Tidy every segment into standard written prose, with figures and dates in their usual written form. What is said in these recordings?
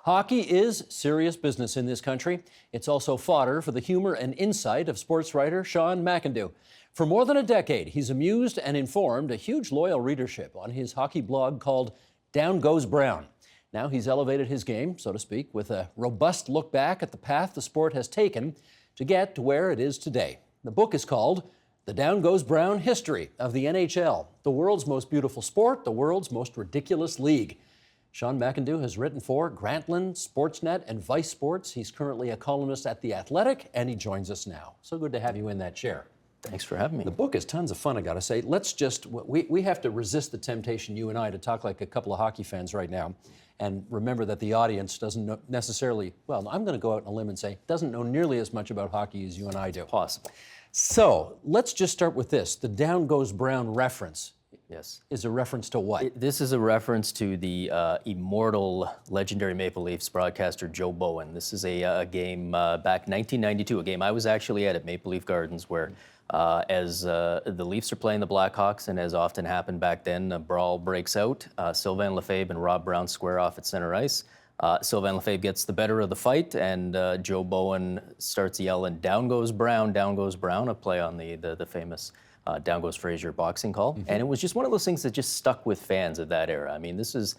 Hockey is serious business in this country. It's also fodder for the humor and insight of sportswriter Sean McIndoe. For more than a decade, he's amused and informed a huge loyal readership on his hockey blog called Down Goes Brown. Now he's elevated his game, so to speak, with a robust look back at the path the sport has taken to get to where it is today. The book is called The Down Goes Brown History of the NHL, the world's most beautiful sport, the world's most ridiculous league. Sean McIndoe has written for Grantland, Sportsnet, and Vice Sports. He's currently a columnist at The Athletic, and he joins us now. So good to have you in that chair. Thanks for having me. The book is tons of fun, I gotta say. We have to resist the temptation, you and I, to talk like a couple of hockey fans right now. And remember that the audience doesn't know necessarily, well, I'm gonna go out on a limb and say, doesn't know nearly as much about hockey as you and I do. Possible. So let's just start with this. The Down Goes Brown reference. Yes. Is a reference to what? This is a reference to the immortal legendary Maple Leafs broadcaster Joe Bowen. This is a game back 1992, a game I was actually at Maple Leaf Gardens where as the Leafs are playing the Blackhawks, and as often happened back then, a brawl breaks out. Sylvain Lefebvre and Rob Brown square off at center ice. Sylvain Lefebvre gets the better of the fight, and Joe Bowen starts yelling, down goes Brown, a play on the famous Down Goes Frazier boxing call. Mm-hmm. And it was just one of those things that just stuck with fans of that era. I mean, this was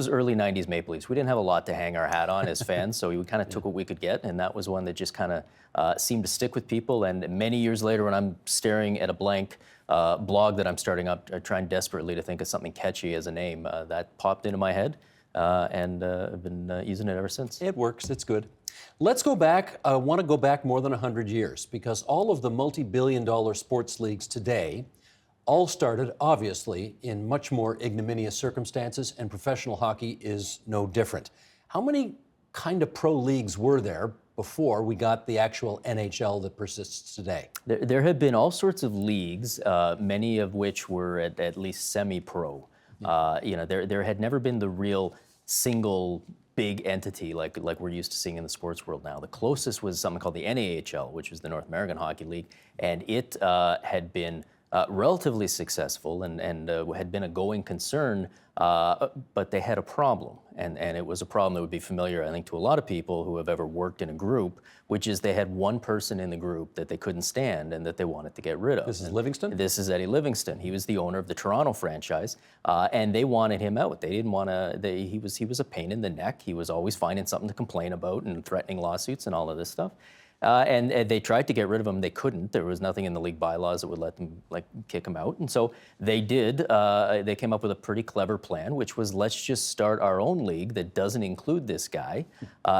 early 90s Maple Leafs. We didn't have a lot to hang our hat on as fans, so we kind of took what we could get, and that was one that just kind of seemed to stick with people. And many years later, when I'm staring at a blank blog that I'm starting up, trying desperately to think of something catchy as a name, that popped into my head, and I've been using it ever since. It works. It's good. Let's go back. I want to go back more than 100 years, because all of the multi-billion-dollar sports leagues today all started, obviously, in much more ignominious circumstances, and professional hockey is no different. How many kind of pro leagues were there before we got the actual NHL that persists today? There have been all sorts of leagues, many of which were at least semi-pro. There had never been the real single big entity like we're used to seeing in the sports world now. The closest was something called the NAHL, which was the North American Hockey League, and it had been relatively successful and had been a going concern, but they had a problem, and it was a problem that would be familiar, I think, to a lot of people who have ever worked in a group, which is they had one person in the group that they couldn't stand and that they wanted to get rid of. This is Livingston? This is Eddie Livingston. He was the owner of the Toronto franchise, and they wanted him out. They didn't want to. He was a pain in the neck. He was always finding something to complain about and threatening lawsuits and all of this stuff. And they tried to get rid of him. They couldn't. There was nothing in the league bylaws that would let them kick him out. And so they did. They came up with a pretty clever plan, which was, let's just start our own league that doesn't include this guy.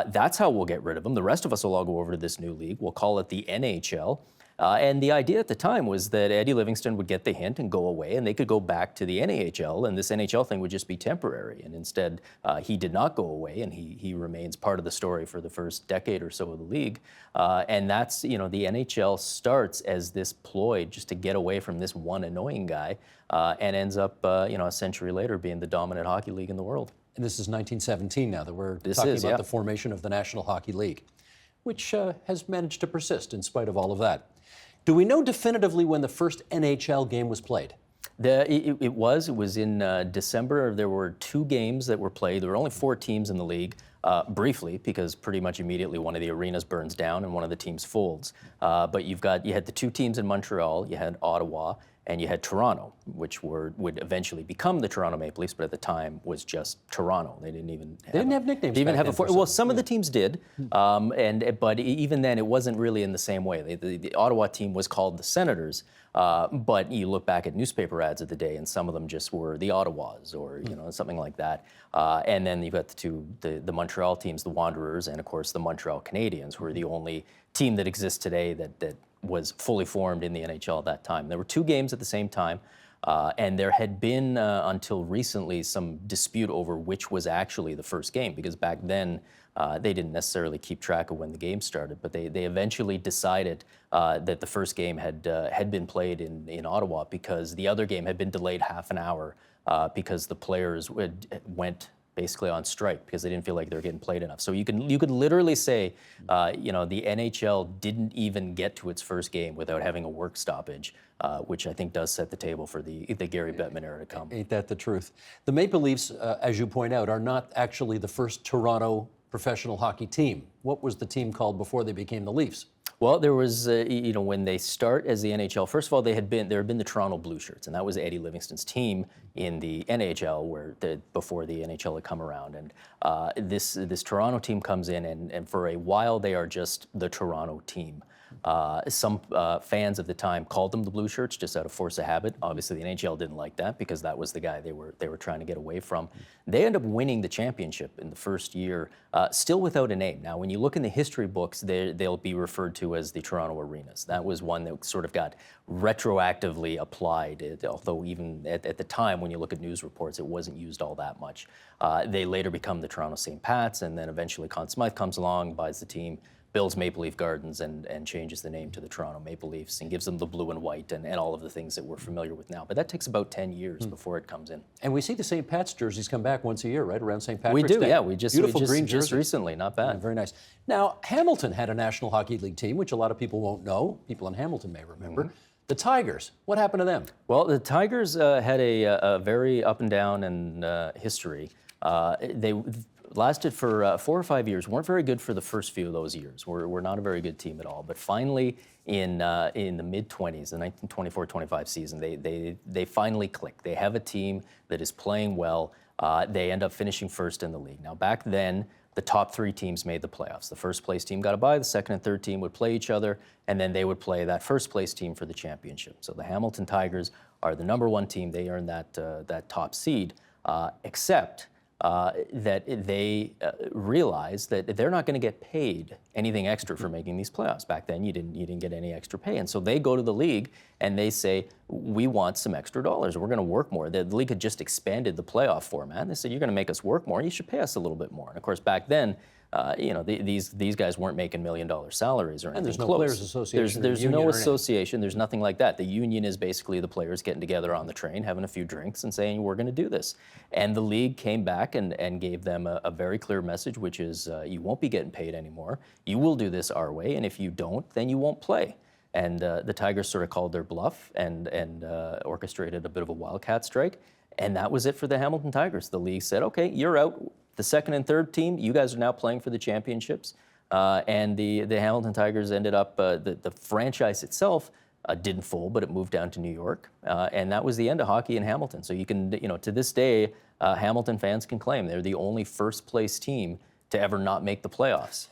That's how we'll get rid of him. The rest of us will all go over to this new league. We'll call it the NHL. And the idea at the time was that Eddie Livingston would get the hint and go away, and they could go back to the NAHL, and this NHL thing would just be temporary. And instead, he did not go away, and he remains part of the story for the first decade or so of the league. And that's, the NHL starts as this ploy just to get away from this one annoying guy, and ends up, a century later being the dominant hockey league in the world. And this is 1917 now that we're talking about the formation of the National Hockey League, which has managed to persist in spite of all of that. Do we know definitively when the first NHL game was played? It was in December. There were 2 games that were played. There were only 4 teams in the league, briefly, because pretty much immediately one of the arenas burns down and one of the teams folds. But you had the 2 teams in Montreal, you had Ottawa, and you had Toronto, which would eventually become the Toronto Maple Leafs, but at the time was just Toronto. They didn't even have nicknames. Some of the teams did, but even then it wasn't really in the same way. The Ottawa team was called the Senators, but you look back at newspaper ads of the day, and some of them just were the Ottawas or something like that. And then you've got the Montreal teams, the Wanderers, and of course the Montreal Canadiens, who are the only team that exists today that was fully formed in the NHL at that time. There were 2 games at the same time, and there had been, until recently, some dispute over which was actually the first game, because back then they didn't necessarily keep track of when the game started, but they eventually decided that the first game had been played in Ottawa, because the other game had been delayed half an hour because the players went basically on strike because they didn't feel like they were getting played enough. So you could literally say, the NHL didn't even get to its first game without having a work stoppage, which I think does set the table for the Gary Bettman era to come. Ain't that the truth? The Maple Leafs, as you point out, are not actually the first Toronto professional hockey team. What was the team called before they became the Leafs? Well, there was, when they start as the NHL, first of all, there had been the Toronto Blue Shirts, and that was Eddie Livingston's team in the NHL before the NHL had come around. And this Toronto team comes in, and for a while they are just the Toronto team. Some fans of the time called them the Blue Shirts just out of force of habit. Obviously, the NHL didn't like that because that was the guy they were trying to get away from. They end up winning the championship in the first year, still without a name. Now, when you look in the history books, they'll be referred to as the Toronto Arenas. That was one that sort of got retroactively applied, although even at the time, when you look at news reports, it wasn't used all that much. They later become the Toronto St. Pats, and then eventually Conn Smythe comes along, buys the team, builds Maple Leaf Gardens and changes the name to the Toronto Maple Leafs and gives them the blue and white and all of the things that we're familiar with now. But that takes about 10 years before it comes in. And we see the St. Pat's jerseys come back once a year, right, around St. Patrick's Day. We do, Day. yeah. Beautiful green just recently, not bad. Yeah, very nice. Now, Hamilton had a National Hockey League team, which a lot of people won't know. People in Hamilton may remember. The Tigers, what happened to them? Well, the Tigers had a very up and down history. They lasted for 4 or 5 years. Weren't very good for the first few of those years. We're not a very good team at all. But finally, in the mid-20s, the 1924-25 season, they finally click. They have a team that is playing well. They end up finishing first in the league. Now, back then, the top 3 teams made the playoffs. The first place team got a bye. The second and third team would play each other, and then they would play that first place team for the championship. So the Hamilton Tigers are the #1 team. They earn that top seed, except that they realize that they're not going to get paid anything extra for making these playoffs. Back then, you didn't get any extra pay, and so they go to the league and they say, "We want some extra dollars. We're going to work more." The league had just expanded the playoff format. They said, "You're going to make us work more. You should pay us a little bit more." And of course, back then, these guys weren't making $1 million salaries or anything. And there's no close. players association. There's no association. There's nothing like that. The union is basically the players getting together on the train, having a few drinks, and saying, "We're going to do this." And the league came back and gave them a very clear message, which is, you won't be getting paid anymore. You will do this our way, and if you don't, then you won't play. And the Tigers sort of called their bluff and orchestrated a bit of a wildcat strike. And that was it for the Hamilton Tigers. The league said, "Okay, you're out. The second and third team, you guys are now playing for the championships." And the Hamilton Tigers ended up, the franchise itself didn't fold, but it moved down to New York. And that was the end of hockey in Hamilton. So you can, to this day, Hamilton fans can claim they're the only first place team to ever not make the playoffs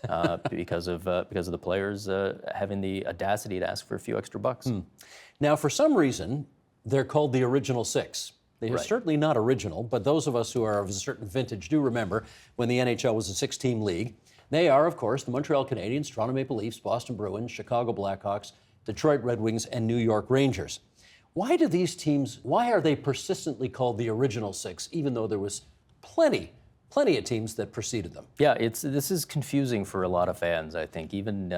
because of the players having the audacity to ask for a few extra bucks. Now, for some reason, they're called the Original Six. They are certainly not original, but those of us who are of a certain vintage do remember when the NHL was a 6-team league. They are, of course, the Montreal Canadiens, Toronto Maple Leafs, Boston Bruins, Chicago Blackhawks, Detroit Red Wings, and New York Rangers. Why are they persistently called the Original Six, even though there was plenty of teams that preceded them? Yeah, this is confusing for a lot of fans, I think. Even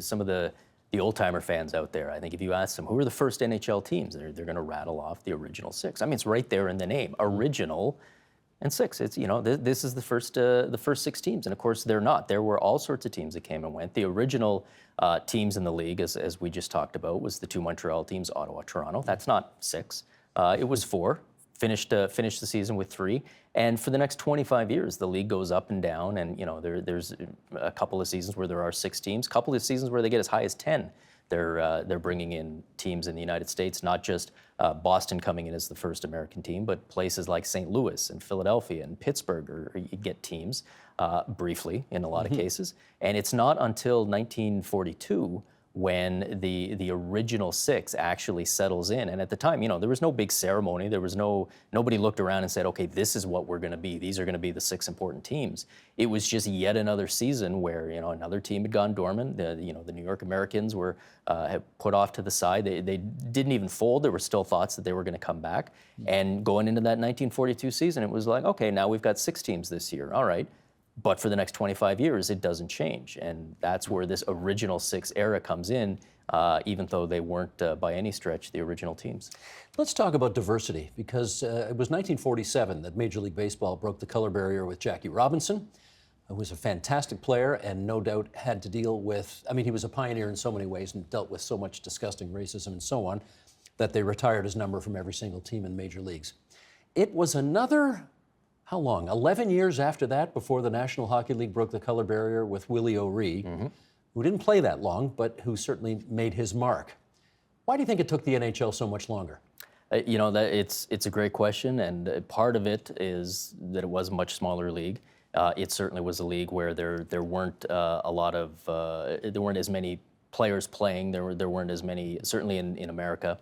some of the old-timer fans out there, I think if you ask them, who were the first NHL teams, they're going to rattle off the Original Six. I mean, it's right there in the name, Original and Six. It's, this is the first 6 teams, and of course they're not. There were all sorts of teams that came and went. The original teams in the league, as we just talked about, was the 2 Montreal teams, Ottawa, Toronto. That's not 6. It was 4. Finished the season with 3, and for the next 25 years, the league goes up and down. And there's a couple of seasons where there are 6 teams, a couple of seasons where they get as high as 10. They're bringing in teams in the United States, not just Boston coming in as the first American team, but places like St. Louis and Philadelphia and Pittsburgh, or you get teams briefly in a lot of cases. And it's not until 1942 when the Original Six actually settles in. And at the time, there was no big ceremony. There was nobody looked around and said, "Okay, this is what we're going to be. These are going to be the 6 important teams." It was just yet another season where, another team had gone dormant. The New York Americans were had put off to the side. They didn't even fold. There were still thoughts that they were going to come back. And going into that 1942 season, it was like, okay, now we've got 6 teams this year. All right. But for the next 25 years, it doesn't change. And that's where this Original Six era comes in. even though they weren't by any stretch the original teams. Let's talk about diversity, because it was 1947 that Major League Baseball broke the color barrier with Jackie Robinson, who was a fantastic player and no doubt had to deal with, I mean, he was a pioneer in so many ways and dealt with so much disgusting racism and so on, that they retired his number from every single team in major leagues. It was another, how long, 11 years after that before the National Hockey League broke the color barrier with Willie O'Ree, who didn't play that long, but who certainly made his mark. Why do you think it took the NHL so much longer? You know, it's a great question, and part of it is that it was a much smaller league. It certainly was a league where there weren't a lot of there weren't as many players playing. There weren't as many, certainly in America.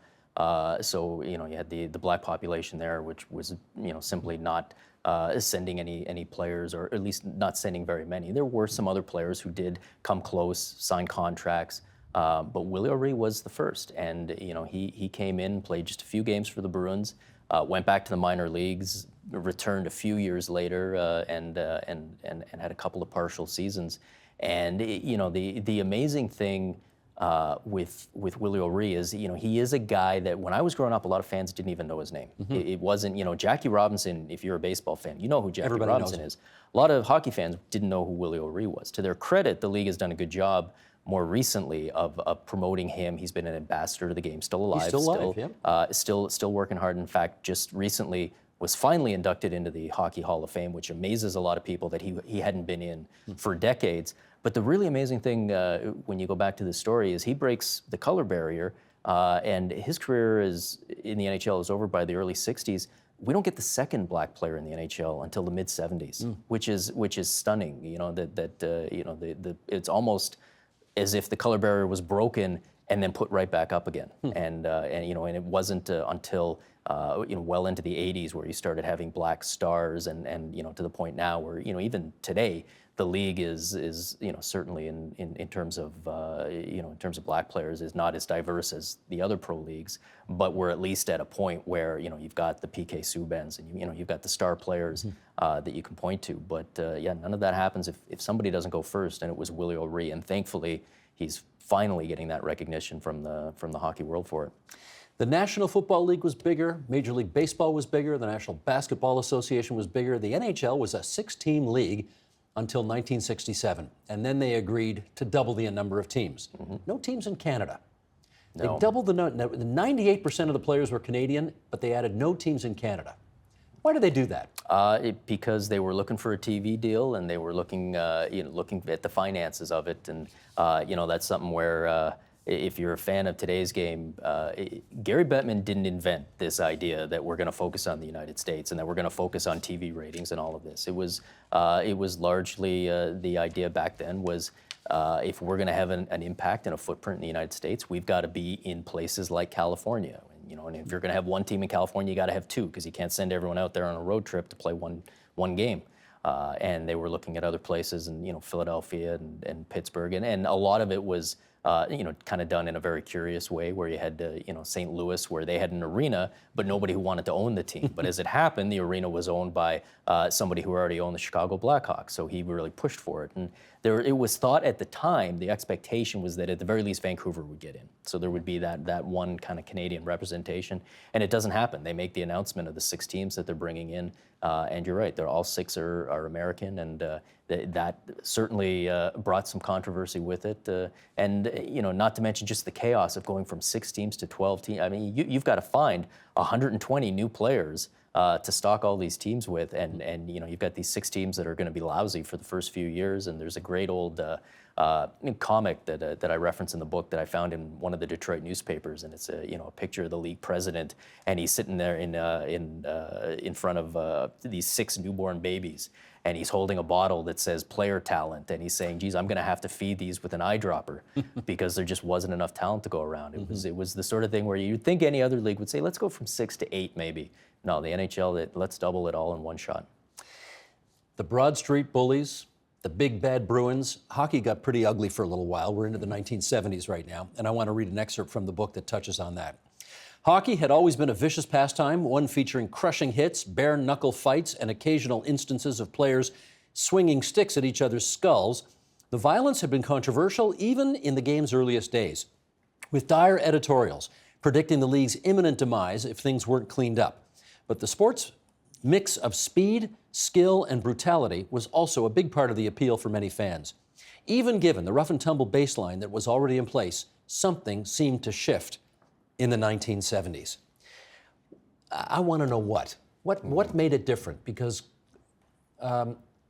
So you know, you had the black population there, which was, you know, simply not sending any players, or at least not sending very many. There were some other players who did come close, sign contracts. But Willie O'Ree was the first, and you know, he came in, played just a few games for the Bruins, went back to the minor leagues, returned a few years later, and had a couple of partial seasons. And you know, the amazing thing with Willie O'Ree is, you know, he is a guy that when I was growing up, a lot of fans didn't even know his name. It wasn't, you know, Jackie Robinson. If you're a baseball fan, you know who Jackie Everybody Robinson is. A lot of hockey fans didn't know who Willie O'Ree was. To their credit, the league has done a good job more recently of promoting him. He's been an ambassador to the game, still alive. He's still alive, yeah. Still working hard. In fact, just recently was finally inducted into the Hockey Hall of Fame, which amazes a lot of people that he hadn't been in for decades. But the really amazing thing, when you go back to the story, is he breaks the color barrier, and his career is in the NHL is over by the early 60s. We don't get the second black player in the NHL until the mid 70s, which is stunning. You know, you know, it's almost as if the color barrier was broken and then put right back up again. And you know, and it wasn't until you know, well into the 80s where you started having black stars, and you know, to the point now where, you know, even today the league is you know, certainly in terms of you know, in terms of black players, is not as diverse as the other pro leagues, but we're at least at a point where, you know, you've got the PK Subbans, and you know, you've got the star players that you can point to. But yeah, none of that happens if somebody doesn't go first, and it was Willie O'Ree, and thankfully he's finally getting that recognition from the hockey world for it. The National Football League was bigger, Major League Baseball was bigger, the National Basketball Association was bigger. The NHL was a 6-team league until 1967, and then they agreed to double the number of teams. No teams in Canada. No. They doubled the 98% of the players were Canadian, but they added no teams in Canada. Why did they do that? Because they were looking for a TV deal, and they were looking, you know, looking at the finances of it, and you know, that's something where if you're a fan of today's game, Gary Bettman didn't invent this idea that we're going to focus on the United States and that we're going to focus on TV ratings and all of this. It was largely the idea back then was if we're going to have an impact and a footprint in the United States, we've got to be in places like California. You know, and if you're going to have one team in California, you got to have two, because you can't send everyone out there on a road trip to play one game. And they were looking at other places, and you know, Philadelphia and Pittsburgh, and a lot of it was you know, kind of done in a very curious way, where you had you know, St. Louis, where they had an arena, but nobody who wanted to own the team. But as it happened, the arena was owned by somebody who already owned the Chicago Blackhawks, so he really pushed for it. And it was thought at the time, the expectation was that at the very least Vancouver would get in. So there would be that one kind of Canadian representation, and it doesn't happen. They make the announcement of the 6 teams that they're bringing in, and you're right, they're all 6 are American, and that certainly brought some controversy with it, and you know, not to mention just the chaos of going from 6 teams to 12 teams. I mean, you've got to find 120 new players to stock all these teams with, and you know, you've got these 6 teams that are going to be lousy for the first few years. And there's a great old comic that I reference in the book that I found in one of the Detroit newspapers, and it's a picture of the league president, and he's sitting there in front of these 6 newborn babies, and he's holding a bottle that says player talent, and he's saying, geez, I'm going to have to feed these with an eyedropper because there just wasn't enough talent to go around. It was the sort of thing where you'd think any other league would say, let's go from 6 to 8 maybe. No, the NHL, let's double it all in one shot. The Broad Street Bullies, the Big Bad Bruins. Hockey got pretty ugly for a little while. We're into the 1970s right now, and I want to read an excerpt from the book that touches on that. Hockey had always been a vicious pastime, one featuring crushing hits, bare-knuckle fights, and occasional instances of players swinging sticks at each other's skulls. The violence had been controversial even in the game's earliest days. with dire editorials predicting the league's imminent demise if things weren't cleaned up. But the sport's mix of speed, skill, and brutality was also a big part of the appeal for many fans. Even given the rough-and-tumble baseline that was already in place, something seemed to shift in the 1970s. I want to know what. What made it different? Because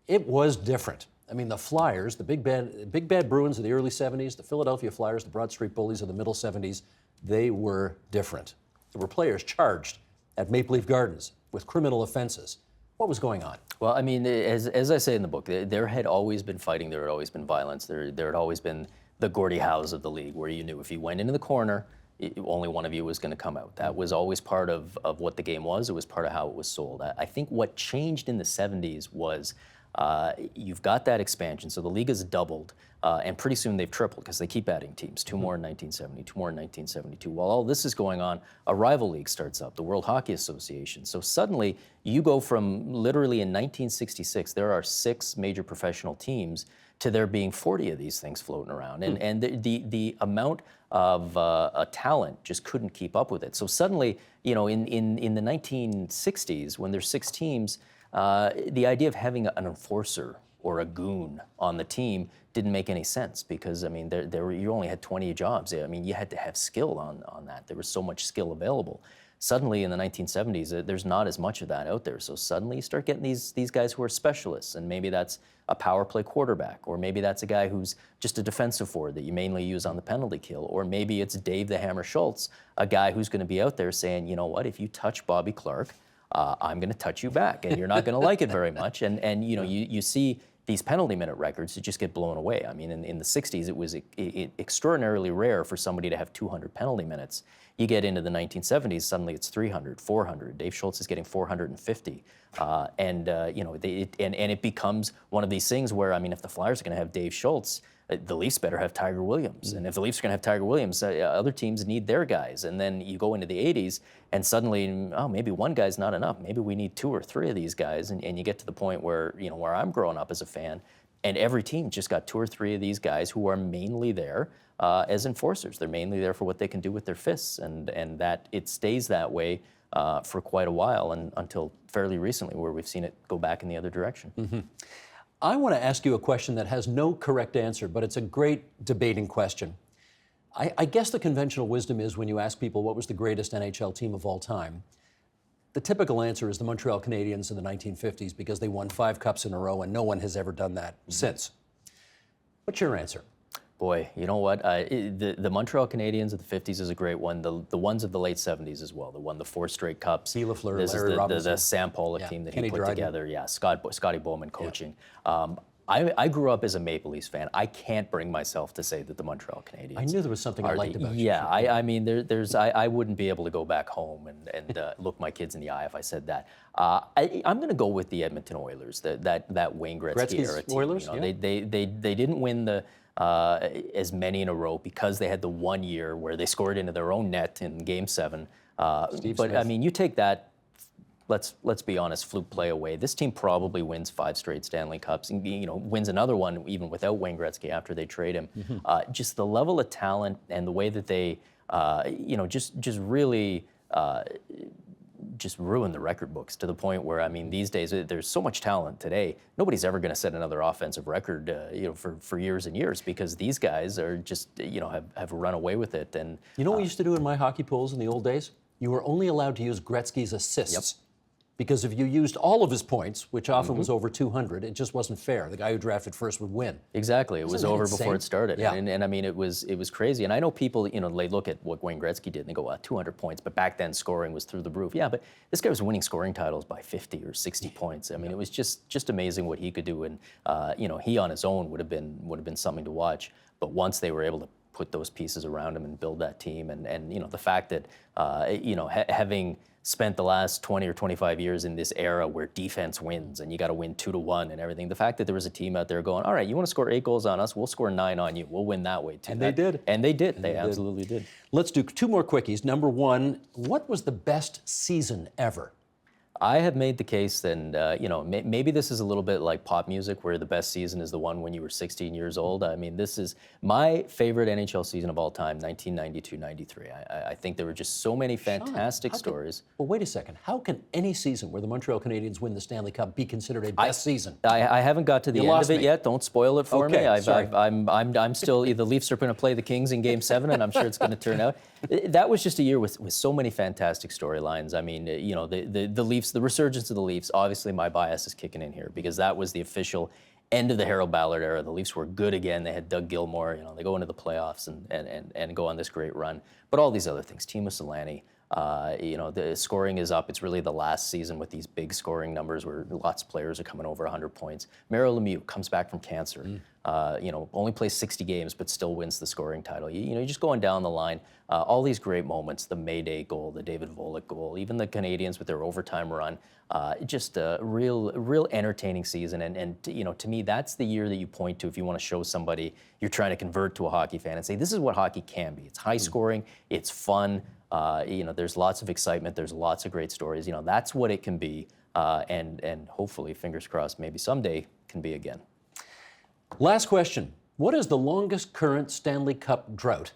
it was different. I mean, the Flyers, the big bad Bruins of the early 70s, the Philadelphia Flyers, the Broad Street Bullies of the middle 70s, they were different. There were players charged at Maple Leaf Gardens with criminal offenses. What was going on? Well, I mean, as I say in the book, there had always been fighting, there had always been violence, there had always been the Gordie Howes of the league, where you knew if you went into the corner, only one of you was going to come out. That was always part of what the game was. It was part of how it was sold. I think what changed in the 70s was you've got that expansion. So the league has doubled, and pretty soon they've tripled because they keep adding teams. 2 more in 1970, 2 more in 1972. While all this is going on, a rival league starts up, the World Hockey Association. So suddenly you go from literally in 1966, there are 6 major professional teams to there being 40 of these things floating around. And the amount of talent just couldn't keep up with it. So suddenly, you know, in the 1960s, when there's 6 teams, the idea of having an enforcer or a goon on the team didn't make any sense because, I mean, you only had 20 jobs. I mean, you had to have skill on that. There was so much skill available. Suddenly in the 1970s, there's not as much of that out there. So suddenly you start getting these guys who are specialists, and maybe that's a power play quarterback, or maybe that's a guy who's just a defensive forward that you mainly use on the penalty kill, or maybe it's Dave the Hammer Schultz, a guy who's going to be out there saying, you know what, if you touch Bobby Clark, I'm going to touch you back, and you're not going to like it very much. And you know, you see these penalty minute records that just get blown away. I mean, in the 60s, it was extraordinarily rare for somebody to have 200 penalty minutes. You get into the 1970s, suddenly it's 300, 400. Dave Schultz is getting 450. You know, and it becomes one of these things where, I mean, if the Flyers are going to have Dave Schultz, the Leafs better have Tiger Williams. And if the Leafs are going to have Tiger Williams, other teams need their guys. And then you go into the 80s, and suddenly, oh, maybe one guy's not enough. Maybe we need 2 or 3 of these guys. And you get to the point where, you know, where I'm growing up as a fan, and every team just got 2 or 3 of these guys who are mainly there as enforcers. They're mainly there for what they can do with their fists. And that it stays that way for quite a while, and until fairly recently, where we've seen it go back in the other direction. Mm-hmm. I want to ask you a question that has no correct answer, but it's a great debating question. I guess the conventional wisdom is when you ask people what was the greatest NHL team of all time, the typical answer is the Montreal Canadiens in the 1950s because they won 5 cups in a row and no one has ever done that since. What's your answer? Boy, you know what? The Montreal Canadiens of the 50s is a great one. The ones of the late 70s as well. They won the 4 straight cups. Guy Lafleur, this Larry is Robinson. the Sam Pollock team that Kenny he put Dryden. together. Yeah, Scotty Bowman coaching. Yeah. I grew up as a Maple Leafs fan. I can't bring myself to say that the Montreal Canadiens. I knew there was something I liked about you. Yeah, I mean, I wouldn't be able to go back home and look my kids in the eye if I said that. I'm going to go with the Edmonton Oilers, that Wayne Gretzky era team. Oilers, you know, they didn't win the as many in a row because they had the 1 year where they scored into their own net in Game 7. But Smith. I mean, you take that. Let's be honest, fluke play away. This team probably wins 5 straight Stanley Cups, and you know, wins another one even without Wayne Gretzky after they trade him. Mm-hmm. Just the level of talent and the way that they, you know, just really. Just ruin the record books to the point where, I mean, these days there's so much talent today. Nobody's ever going to set another offensive record, you know, for years and years, because these guys are just, you know, have run away with it. And you know what we used to do in my hockey pools in the old days? You were only allowed to use Gretzky's assists. Yep. Because if you used all of his points, which often was over 200, it just wasn't fair. The guy who drafted first would win. Exactly. It was over before it started. Yeah. And I mean, it was crazy. And I know people, you know, they look at what Wayne Gretzky did and they go, 200 points. But back then, scoring was through the roof. Yeah, but this guy was winning scoring titles by 50 or 60 points. I mean, it was just amazing what he could do. And, you know, he on his own would have been something to watch. But once they were able to put those pieces around him and build that team, and you know, the fact that, you know, having spent the last 20 or 25 years in this era where defense wins and you got to win 2-1 and everything. The fact that there was a team out there going, all right, you want to score 8 goals on us, we'll score 9 on you. We'll win that way too. And they did. And they did. They absolutely did. Let's do 2 more quickies. Number 1, what was the best season ever? I have made the case that, maybe this is a little bit like pop music where the best season is the one when you were 16 years old. I mean, this is my favorite NHL season of all time, 1992-93. I think there were just so many fantastic stories. Well, wait a second. How can any season where the Montreal Canadiens win the Stanley Cup be considered a best season? I haven't got to the end of it yet. Don't spoil it for me. Sorry. I'm still, the Leafs are going to play the Kings in Game 7, and I'm sure it's going to turn out. That was just a year with so many fantastic storylines. I mean, the Leafs, the resurgence of the Leafs, obviously my bias is kicking in here because that was the official end of the Harold Ballard era. The Leafs were good again. They had Doug Gilmour. They go into the playoffs and go on this great run. But all these other things, Timo Solani, the scoring is up. It's really the last season with these big scoring numbers where lots of players are coming over 100 points. Mario Lemieux comes back from cancer. Only plays 60 games but still wins the scoring title. You're just going down the line. All these great moments, the May Day goal, the David Volek goal, even the Canadiens with their overtime run, just a real entertaining season. And to me, that's the year that you point to if you want to show somebody you're trying to convert to a hockey fan and say, this is what hockey can be. It's high scoring, it's fun, there's lots of excitement, there's lots of great stories. That's what it can be. And hopefully, fingers crossed, maybe someday can be again. Last question. What is the longest current Stanley Cup drought?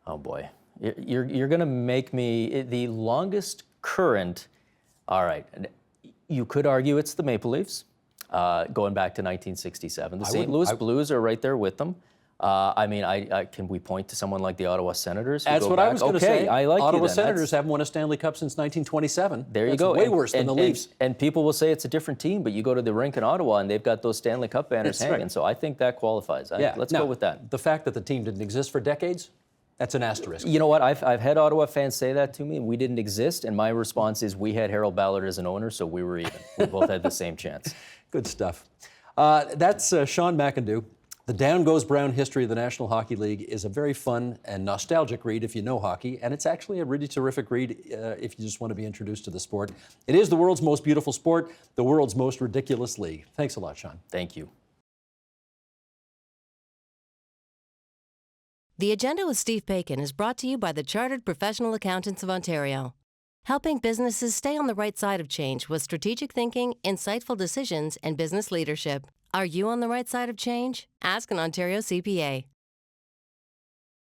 Oh boy, you're going to make me the longest current. All right, you could argue it's the Maple Leafs, going back to 1967. The St. Louis Blues are right there with them. Can we point to someone like the Ottawa Senators? That's what I was going to say. I like Ottawa Senators haven't won a Stanley Cup since 1927. There you go. Way worse than the Leafs. And people will say it's a different team, but you go to the rink in Ottawa and they've got those Stanley Cup banners hanging. Right. So I think that qualifies. Let's go with that. The fact that the team didn't exist for decades, that's an asterisk. You know what? I've had Ottawa fans say that to me. We didn't exist, and my response is we had Harold Ballard as an owner, so we were even. We both had the same chance. Good stuff. That's Sean McIndoe. The Down Goes Brown History of the National Hockey League is a very fun and nostalgic read if you know hockey, and it's actually a really terrific read if you just want to be introduced to the sport. It is the world's most beautiful sport, the world's most ridiculous league. Thanks a lot, Sean. Thank you. The Agenda with Steve Bacon is brought to you by the Chartered Professional Accountants of Ontario, helping businesses stay on the right side of change with strategic thinking, insightful decisions, and business leadership. Are you on the right side of change? Ask an Ontario CPA.